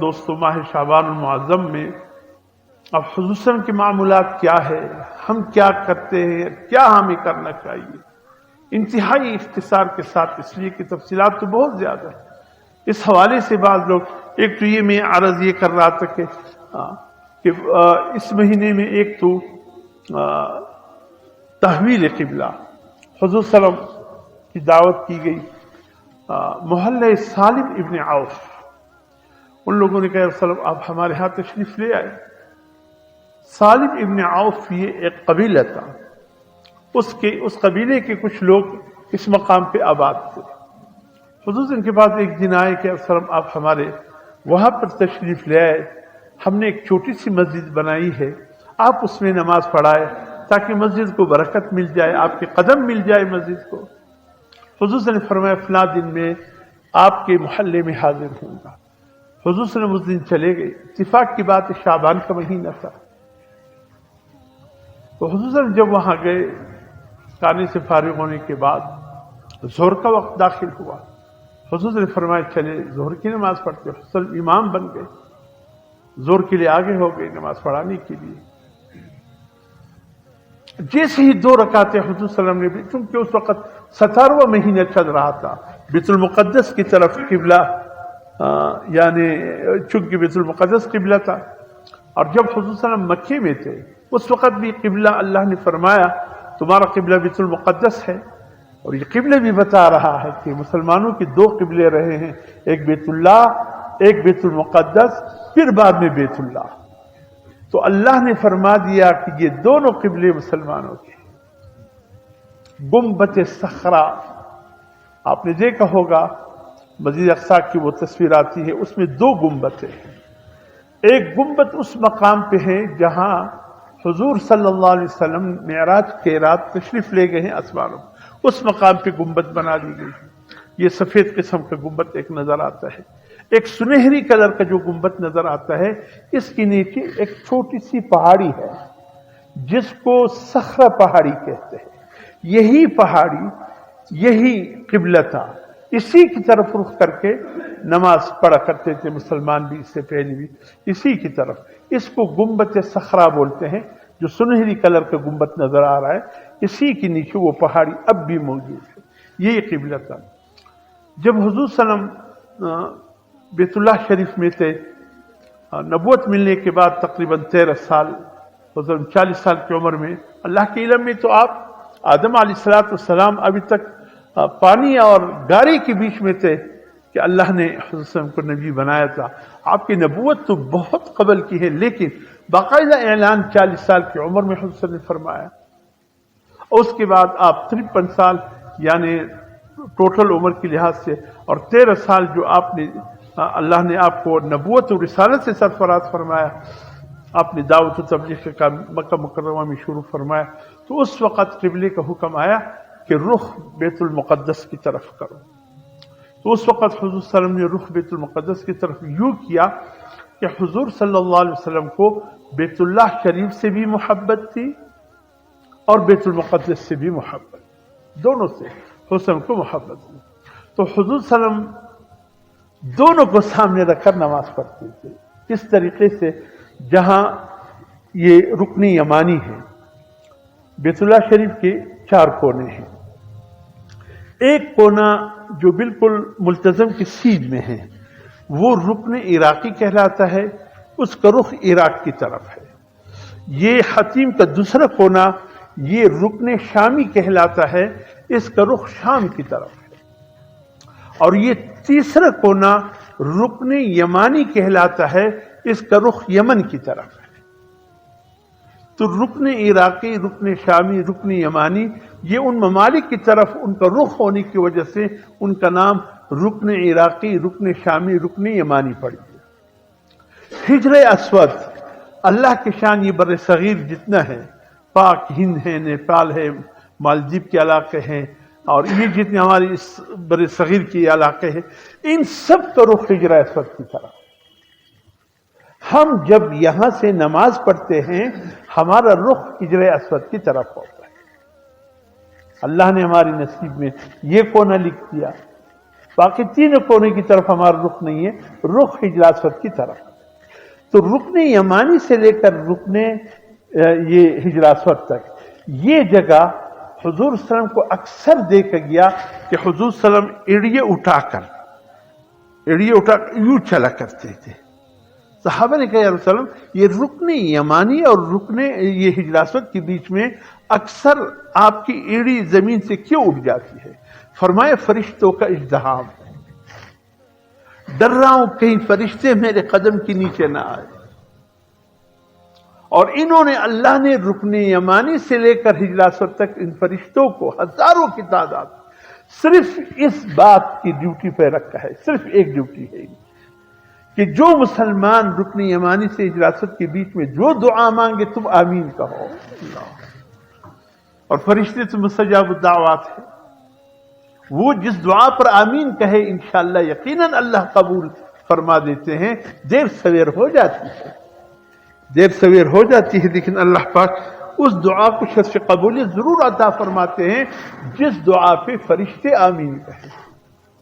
دوستو، ماہ شعبان المعظم میں اب حضور صلی اللہ علیہ وسلم کے معمولات کیا ہے، ہم کیا کرتے ہیں، کیا ہمیں کرنا چاہیے، انتہائی اختصار کے ساتھ، اس لیے کہ تفصیلات تو بہت زیادہ ہیں۔ اس حوالے سے بعض لوگ، ایک تو یہ میں عرض یہ کر رہا تھا کہ اس مہینے میں ایک تو تحویل قبلہ حضور صلی اللہ علیہ وسلم کی دعوت کی گئی، محلہ سالم ابن عوف، ان لوگوں نے کہا رسول اللہ آپ ہمارے ہاں تشریف لے آئے۔ سالم ابن عوف یہ ایک قبیلہ تھا، اس قبیلے کے کچھ لوگ اس مقام پہ آباد تھے۔ حضور ان کے پاس ایک دن آئے کہ رسول اللہ آپ ہمارے وہاں پر تشریف لے آئے، ہم نے ایک چھوٹی سی مسجد بنائی ہے، آپ اس میں نماز پڑھائے تاکہ مسجد کو برکت مل جائے، آپ کے قدم مل جائے مسجد کو۔ حضور نے فرمایا فلاں دن میں آپ کے محلے میں حاضر ہوں گا۔ حضور صلی اللہ علیہ وسلم اس دن چلے گئے، اتفاق کی بات شعبان کا مہینہ تھا۔ تو حضور صلی اللہ علیہ وسلم جب وہاں گئے، کھانے سے فارغ ہونے کے بعد ظہر کا وقت داخل ہوا، حضور نے فرمایا چلے ظہر کی نماز پڑھتے۔ حضور صلی اللہ علیہ وسلم امام بن گئے، ظہر کے لیے آگے ہو گئے نماز پڑھانے کے لیے۔ جیسے ہی 2 رکعتیں حضور صلی اللہ علیہ وسلم نے بھی، چونکہ اس وقت 17واں مہینہ چل رہا تھا، بیت المقدس کی طرف قبلہ، یعنی چونکہ بیت المقدس قبلہ تھا، اور جب حضور صلی اللہ علیہ وسلم مکے میں تھے اس وقت بھی قبلہ اللہ نے فرمایا تمہارا قبلہ بیت المقدس ہے، اور یہ قبلہ بھی بتا رہا ہے کہ مسلمانوں کے 2 قبلے رہے ہیں، ایک بیت اللہ، ایک بیت المقدس، پھر بعد میں بیت اللہ۔ تو اللہ نے فرما دیا کہ یہ دونوں قبلے مسلمانوں کے۔ گنبد صخرہ آپ نے دیکھا ہوگا، مسجد اقصی کی وہ تصویر آتی ہے، اس میں 2 گنبدیں ہیں۔ ایک گنبد اس مقام پہ ہے جہاں حضور صلی اللہ علیہ وسلم معراج کے رات تشریف لے گئے ہیں آسمانوں، اس مقام پہ گنبد بنا دی گئی ہے۔ یہ سفید قسم کا گنبد ایک نظر آتا ہے، ایک سنہری کلر کا جو گنبد نظر آتا ہے، اس کے نیچے ایک چھوٹی سی پہاڑی ہے جس کو صخرہ پہاڑی کہتے ہیں۔ یہی پہاڑی، یہی قبلہ تھا، اسی کی طرف رخ کر کے نماز پڑھا کرتے تھے مسلمان بھی، اس سے پہلے بھی اسی کی طرف۔ اس کو گنبد صخرہ بولتے ہیں، جو سنہری کلر کا گنبد نظر آ رہا ہے، اسی کے نیچے وہ پہاڑی اب بھی موجود ہے، یہی قبلہ تھا۔ جب حضور صلی اللہ علیہ وسلم بیت اللہ شریف میں تھے، نبوت ملنے کے بعد تقریباً 13 سال، حضور 40 سال کی عمر میں، اللہ کے علم میں تو آپ آدم علیہ السلام ابھی تک پانی اور گارے کے بیچ میں تھے کہ اللہ نے حضرت صلی اللہ علیہ وسلم کو نبی بنایا تھا۔ آپ کی نبوت تو بہت قبل کی ہے، لیکن باقاعدہ اعلان 40 سال کی عمر میں حضرت صلی اللہ علیہ وسلم نے فرمایا، اور اس کے بعد آپ 53 سال یعنی ٹوٹل عمر کے لحاظ سے، اور 13 سال جو آپ نے اللہ نے آپ کو نبوت و رسالت سے سرفراز فرمایا، آپ نے دعوت و تبلیغ کا کام مکہ مکرمہ میں شروع فرمایا، تو اس وقت قبلے کا حکم آیا کہ رخ بیت المقدس کی طرف کرو۔ تو اس وقت حضور صلی اللہ علیہ وسلم نے رخ بیت المقدس کی طرف یوں کیا کہ حضور صلی اللہ علیہ وسلم کو بیت اللہ شریف سے بھی محبت تھی اور بیت المقدس سے بھی محبت، دونوں سے حسن کو محبت تھی۔ تو حضور صلی اللہ علیہ وسلم دونوں کو سامنے رکھ کر نماز پڑھتے تھے، اس طریقے سے جہاں یہ رکن یمانی ہے، بیت اللہ شریف کے 4 کونے ہیں، ایک کونا جو بالکل ملتزم کی سیدھ میں ہے وہ رکن عراقی کہلاتا ہے، اس کا رخ عراق کی طرف ہے۔ یہ حتیم کا دوسرا کونا یہ رکن شامی کہلاتا ہے، اس کا رخ شام کی طرف ہے، اور یہ تیسرا کونا رکن یمانی کہلاتا ہے، اس کا رخ یمن کی طرف ہے۔ تو رکن عراقی، رکن شامی، رکن یمانی، یہ ان ممالک کی طرف ان کا رخ ہونے کی وجہ سے ان کا نام رکن عراقی، رکن شامی، رکن یمانی پڑی ہے۔ حجر اسود، اللہ کے شان یہ بر صغیر جتنا ہے، پاک ہند ہے، نیپال ہے، مالدیپ کے علاقے ہیں، اور یہ جتنے ہمارے اس بر صغیر کے علاقے ہیں، ان سب کا رخ حجر اسود کی طرف۔ ہم جب یہاں سے نماز پڑھتے ہیں ہمارا رخ حجر اسود کی طرف ہوتا ہے۔ اللہ نے ہماری نصیب میں یہ کونا لکھ دیا باقی تینوں کونے کی طرف ہمارا رخ نہیں ہے، رخ حجر اسود کی طرف۔ تو رکن یمانی سے لے کر رکن یہ حجر اسود تک یہ جگہ حضور صلی اللہ علیہ وسلم کو اکثر دیکھا گیا کہ حضور صلی اللہ علیہ وسلم ایڑیے اٹھا کر یوں چلا کرتے تھے۔ صحابہ نے کہا یا رسول اللہ یہ رکن یمانی اور رکن یہ حجر اسود کے بیچ میں اکثر آپ کی ایڑی زمین سے کیوں اٹھ جاتی ہے؟ فرمایا فرشتوں کا ازدحام ہے، ڈر رہا ہوں کہیں فرشتے میرے قدم کے نیچے نہ آئے۔ اور انہوں نے اللہ نے رکن یمانی سے لے کر حجر اسود تک ان فرشتوں کو ہزاروں کی تعداد صرف اس بات کی ڈیوٹی پہ رکھا ہے، صرف ایک ڈیوٹی ہے کہ جو مسلمان رکن یمانی سے حجر اسود کے بیچ میں جو دعا مانگے تم آمین کہو۔ اور فرشتے تو مستجاب الدعوات ہیں، وہ جس دعا پر آمین کہے انشاءاللہ یقیناً اللہ قبول فرما دیتے ہیں۔ دیر سویر ہو جاتی ہے لیکن اللہ پاک اس دعا کو شرط قبولیت ضرور عطا فرماتے ہیں جس دعا پہ فرشتے آمین کہیں۔